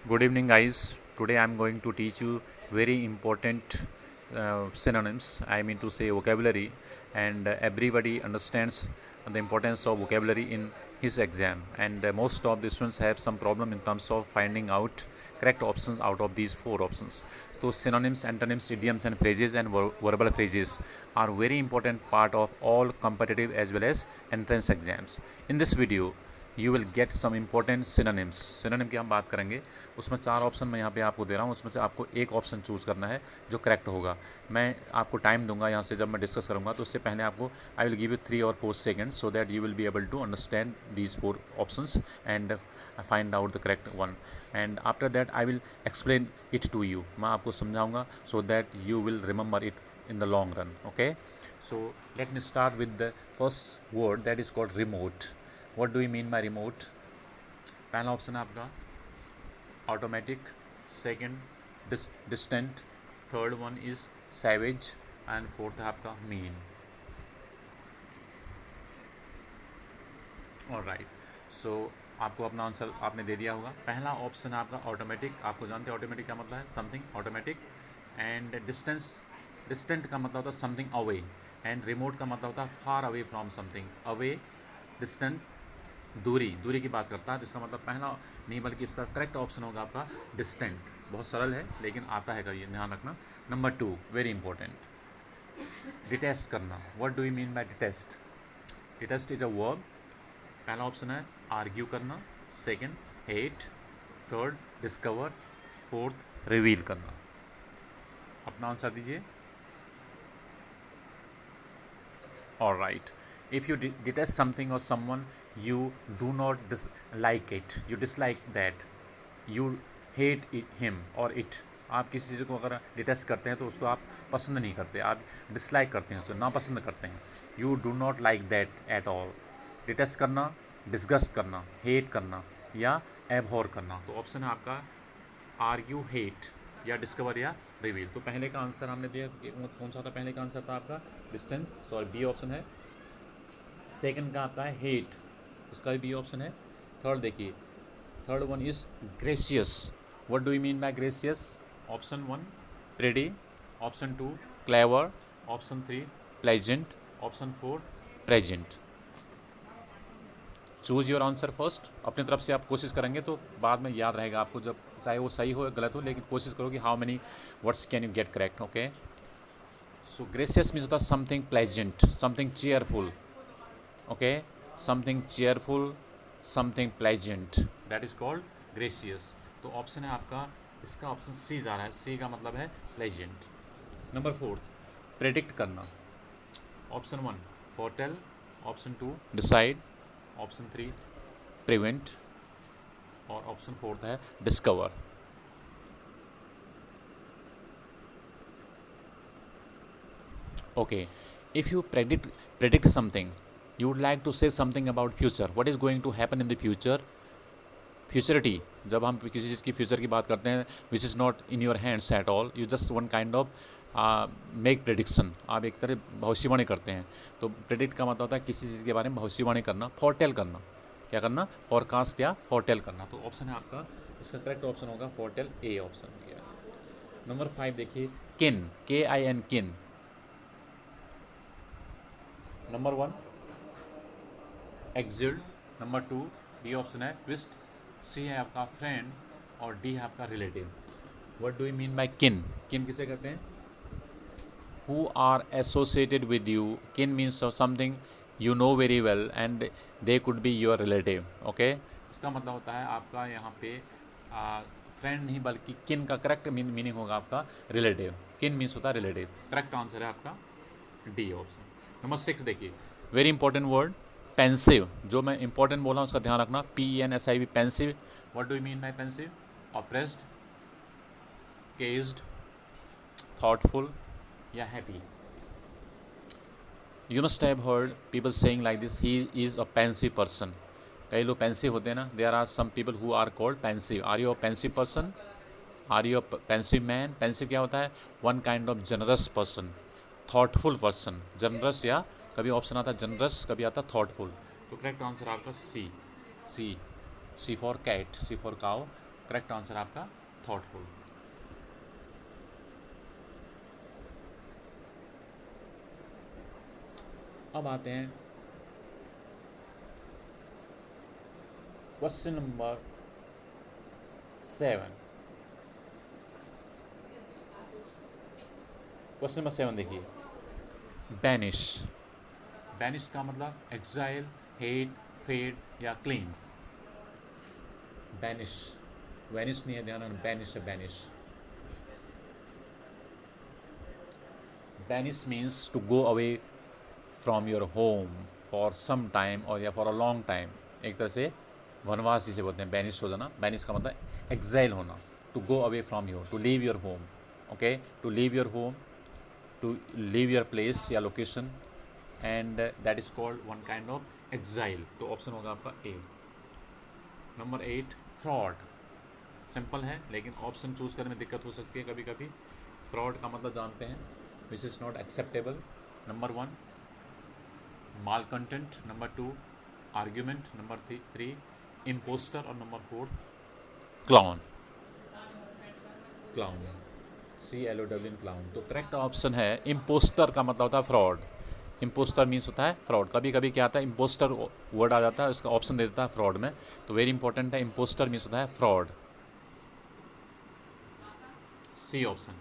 Good evening, guys. Today I'm going to teach you very important synonyms. I mean to say vocabulary, and everybody understands the importance of vocabulary in his exam. And most of the students have some problem in terms of finding out correct options out of these four options. So synonyms, antonyms, idioms, and phrases and verbal phrases are very important part of all competitive as well as entrance exams. In this video, you will get some important synonyms. Synonym की हम बात करेंगे, उसमें 4 option मैं यहाँ पे आपको दे रहा हूँ, उसमें से आपको एक ऑप्शन चूज़ करना है जो करेक्ट होगा। मैं आपको टाइम दूंगा यहाँ से जब मैं डिस्कस करूँगा, तो उससे पहले आपको आई विल गिव यू 3 और 4 seconds so that you will be able to understand these 4 options and find out the correct one. And after that I will explain it to you. मैं आपको समझाऊंगा so that you will remember it in the long run. Okay, so let me start with the first word that is called remote. What do you mean by remote? पहला option है आपका automatic, second distant, third one is savage and fourth है आपका mean. Alright, सो आपको अपना answer आपने दे दिया होगा। पहला ऑप्शन है आपका ऑटोमेटिक। आपको जानते हैं ऑटोमेटिक क्या मतलब है? Something automatic. एंड डिस्टेंट का मतलब होता है समथिंग अवे, एंड रिमोट का मतलब होता है far away from something. Away, distant, दूरी की बात करता है। तो इसका मतलब पहला नहीं बल्कि इसका करेक्ट ऑप्शन होगा आपका डिस्टेंट। बहुत सरल है लेकिन आता है, करिए ध्यान रखना। नंबर 2 वेरी इंपॉर्टेंट, डिटेस्ट करना। What do you mean bye detest? Detest is a verb. पहला ऑप्शन है आर्ग्यू करना, second hate, third discover, fourth reveal करना। अपना आंसर दीजिए। Alright, if you detest something or someone, you do not like it, you dislike that, you hate him or it। आप किसी चीज़ को अगर डिटेस्ट करते हैं तो उसको आप पसंद नहीं करते, आप डिसलाइक करते हैं, उसको नापसंद करते हैं। You do not like that at all. Detest करना, डिस्गस्ट करना, हेट करना या एबहॉर करना। तो ऑप्शन है आपका आर्ग्यू, हेट या डिस्कवर या रिवील। तो पहले का आंसर हमने दिया, कौन सा था? पहले का आंसर था आपका डिस्टेंस, सॉरी बी ऑप्शन है। सेकंड का आपका है हेट, उसका भी बी ऑप्शन है। थर्ड देखिए, third one is gracious. What do you mean by gracious? Option 1 pretty, option 2 clever, option 3 pleasant, option 4 present. Choose your answer first. अपनी तरफ से आप कोशिश करेंगे तो बाद में याद रहेगा आपको, जब चाहे वो सही हो या गलत हो, लेकिन कोशिश करो कि how many words can you get correct. Okay, so gracious means होता है something pleasant, something cheerful. okay, something cheerful, something pleasant, that is called gracious। तो ऑप्शन है आपका, इसका ऑप्शन सी जा रहा है। सी का मतलब है pleasant। नंबर 4 प्रेडिक्ट करना। Option 1 foretell, option 2 decide, option 3 prevent और ऑप्शन 4 है discover. Okay, if you predict something, you would like to say something about future, what is going to happen in the future। Futurity, जब हम किसी चीज़ की future की बात करते हैं which is not in your hands at all, you just one kind of make prediction. आप एक तरह भविष्यवाणी करते हैं। तो प्रेडिक्ट का मतलब होता है किसी चीज़ के बारे में भविष्यवाणी करना, फोरटेल करना। क्या करना? फॉरकास्ट या फोरटेल करना। तो ऑप्शन है आपका, इसका करेक्ट ऑप्शन होगा फोरटेल, ए ऑप्शन हो गया। नंबर 5 देखिए, kin, KIN kin. Number 1 exiled, number 2 D option है ट्विस्ट, सी है आपका फ्रेंड और डी है आपका relative. What do you mean by kin? Kin किसे कहते हैं? Who are associated with you. Kin means something you know very well and they could be your relative. Okay, इसका मतलब होता है आपका यहाँ पे फ्रेंड नहीं बल्कि किन का करेक्ट मीनिंग होगा आपका रिलेटिव। किन मीन्स होता है रिलेटिव। करेक्ट आंसर है आपका डी ऑप्शन। नंबर 6 देखिए, वेरी इंपॉर्टेंट वर्ड पेंसिव। जो मैं इंपॉर्टेंट बोला उसका ध्यान रखना, PENSIV pensive. What do you mean by pensive? Oppressed, caged, thoughtful या happy. You must have heard people saying like this, he is a pensive person. कई लोग पेंसिव होते हैं ना, there are some people who are called pensive. Are you a pensive person? Are you a pensive man? Pensive क्या होता है? One kind of generous person, thoughtful person. Generous, या कभी ऑप्शन आता है जनरस, कभी आता है थॉटफुल। तो करेक्ट आंसर आपका C, C for cat, C for cow, correct answer आपका थॉटफुल। अब आते हैं क्वेश्चन नंबर 7। क्वेश्चन नंबर 7 देखिए, बैनिश। बैनिश का मतलब एक्साइल, हेट, फेड या क्लीन। बैनिश, वैनिश नहीं है, ध्यान रखना, बैनिश है, banish. Banish means to go away from your home for some time और या फॉर अ लॉन्ग टाइम। एक तरह से वनवास जिसे बोलते हैं, बैनिश हो जाना। बैनिश का मतलब एक्साइल होना, to go away from your, to leave your home. Okay, to leave your home, to leave your place या location, and that is called one kind of exile. तो ऑप्शन होगा आपका ए। Number 8, fraud. Simple है लेकिन option choose करने में दिक्कत हो सकती है कभी कभी। फ्रॉड का मतलब जानते हैं, which is not acceptable. Number 1, malcontent. Number 2, argument. Number 3, impostor. और number 4, clown. Clown, CLOW, clown. तो करेक्ट ऑप्शन है इम्पोस्टर, का मतलब होता है फ्रॉड। इम्पोस्टर मीन्स होता है फ्रॉड। कभी कभी क्या आता है, इम्पोस्टर वर्ड आ जाता है, उसका ऑप्शन दे देता है फ्रॉड में, तो वेरी इंपॉर्टेंट है, इम्पोस्टर मीन्स होता है फ्रॉड। C option.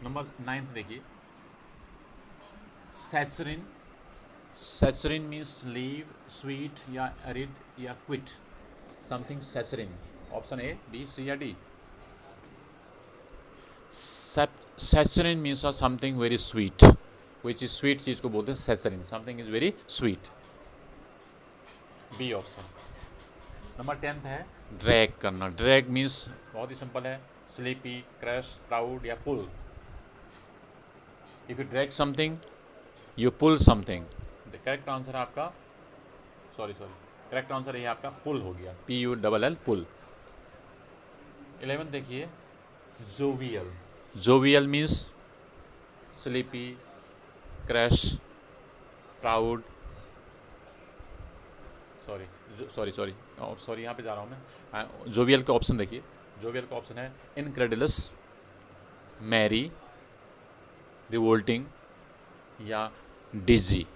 नंबर 9 देखिए, saccharin. Saccharin means leave, sweet या एरिड या quit, something saccharin. Option A, B, C या D. Saccharin means something very sweet, कोई चीज़ स्वीट चीज़ को बोलते हैं saccharin, something is very sweet. B option. Number 10 है ड्रैग करना। ड्रैग मीन्स बहुत ही सिंपल है, स्लीपी, क्रश, प्राउड या pull. If you drag something, you pull something. The correct answer आपका, सॉरी, करेक्ट आंसर ये आपका पुल हो गया, PULL, पुल। 11 देखिए, jovial. Jovial means sleepy, crush, proud, sorry यहाँ पे जा रहा हूँ मैं। जोवियल का ऑप्शन देखिए, जोवियल का ऑप्शन है इनक्रेडिलस, मैरी, रिवोल्टिंग या डिजी।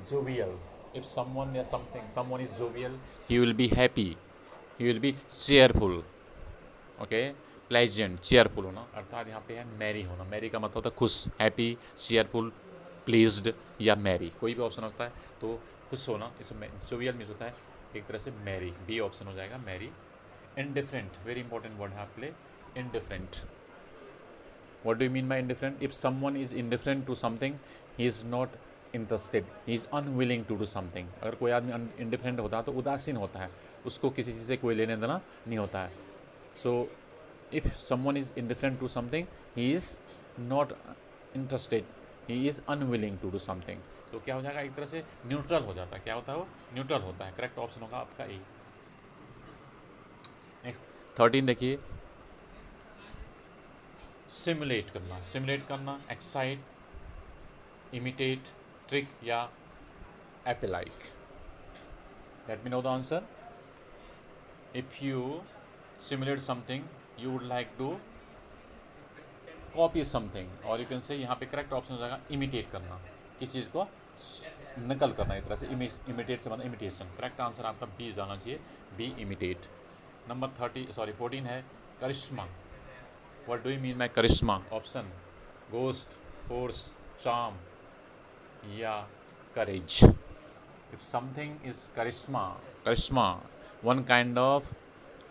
जोवियल, इफ समवन या something, someone is jovial, he will be happy, he will be cheerful. Okay, pleasant, cheerful होना, अर्थात यहाँ पे है मैरी होना। मैरी का मतलब होता है खुश, हैप्पी, चेयरफुल, प्लीज्ड या मैरी, कोई भी ऑप्शन होता है तो खुश होना, इसमें जोवियल मीन्स होता है एक तरह से मैरी। बी ऑप्शन हो जाएगा, merry. Indifferent, very important word है आपके लिए, indifferent. What do you mean by indifferent? If someone is indifferent to something, he is not interested, he is unwilling to do something. अगर कोई आदमी indifferent होता है तो उदासीन होता है, उसको किसी चीज़ से कोई लेने देना नहीं होता है। So if someone is indifferent to something, he is not interested, he is unwilling to do something. तो क्या हो जाएगा, एक तरह से न्यूट्रल हो जाता है। क्या होता है वो, न्यूट्रल होता है। करेक्ट ऑप्शन होगा आपका ए। नेक्स्ट 13 देखिए, सिमुलेट करना। सिमुलेट करना, एक्साइट, इमिटेट, ट्रिक या apelike. Let me know the answer. If you simulate something, you would like to copy something, और यू कैन से यहाँ पे करेक्ट ऑप्शन हो जाएगा इमिटेट करना, किसी चीज़ को नकल करना, एक तरह से इमिटेट से मतलब इमिटेशन। करेक्ट आंसर आपका बी जाना चाहिए, बी, इमिटेट। नंबर 14 है करिश्मा। What do you mean by charisma? Option: ghost, force, charm, या courage. If something is charisma, one kind of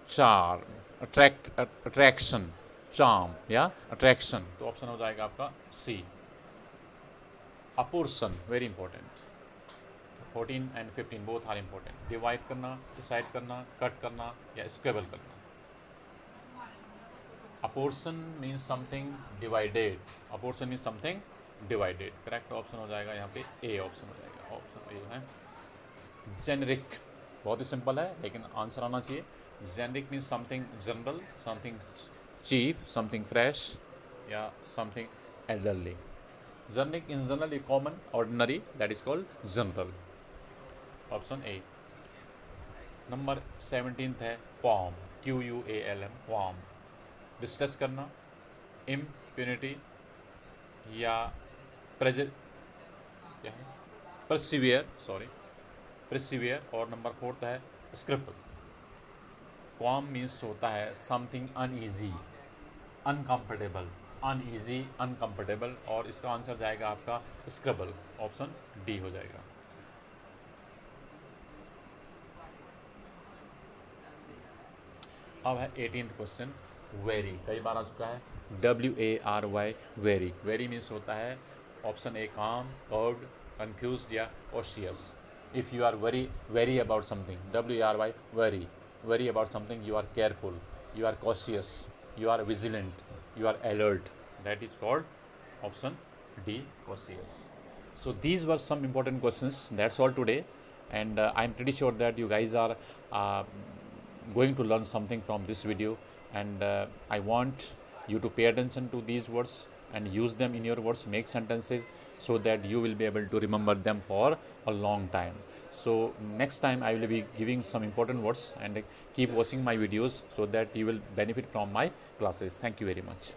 charm, attraction, charm, या attraction. तो ऑप्शन हो जाएगा आपका C. Apportion, very important. 14 and 15 both are important. Divide करना, decide करना, cut करना या स्क्वेबल करना। Apportion means something divided, apportion means something divided. Correct option हो जाएगा यहाँ पे ए ऑप्शन हो जाएगा, ऑप्शन ए है। जेनरिक, बहुत ही सिंपल है लेकिन आंसर आना चाहिए। Generic means something general, something chief, something fresh या something elderly. Generic in general, common, ordinary, that is called general. Option A. Number 17 है क्वाम, QUALM, क्वाम, डिस्कस करना, इम्प्यूनिटी या प्रेजर, क्या है, परसिवियर, सॉरी, परसिवियर। और नंबर 4 है स्क्रिप्ट। क्वाम मीन्स होता है something uneasy, uncomfortable, uneasy, uncomfortable, और इसका आंसर जाएगा आपका स्क्रबल, ऑप्शन डी हो जाएगा। अब है 18th क्वेश्चन, वेरी, कई बार आ चुका है, WARY, वेरी। वेरी मीन्स होता है ऑप्शन ए काम, कर्व्ड, कंफ्यूज या ऑशियस। If you are wary about something, WARY, wary, wary about something, you are careful, you are cautious, you are vigilant, you are alert. That is called option D, cautious. So these were some important questions. That's all today, and I'm pretty sure that you guys are uh, going to learn something from this video. And I want you to pay attention to these words and use them in your words, make sentences, so that you will be able to remember them for a long time. So next time I will be giving some important words, and keep watching my videos so that you will benefit from my classes. Thank you very much.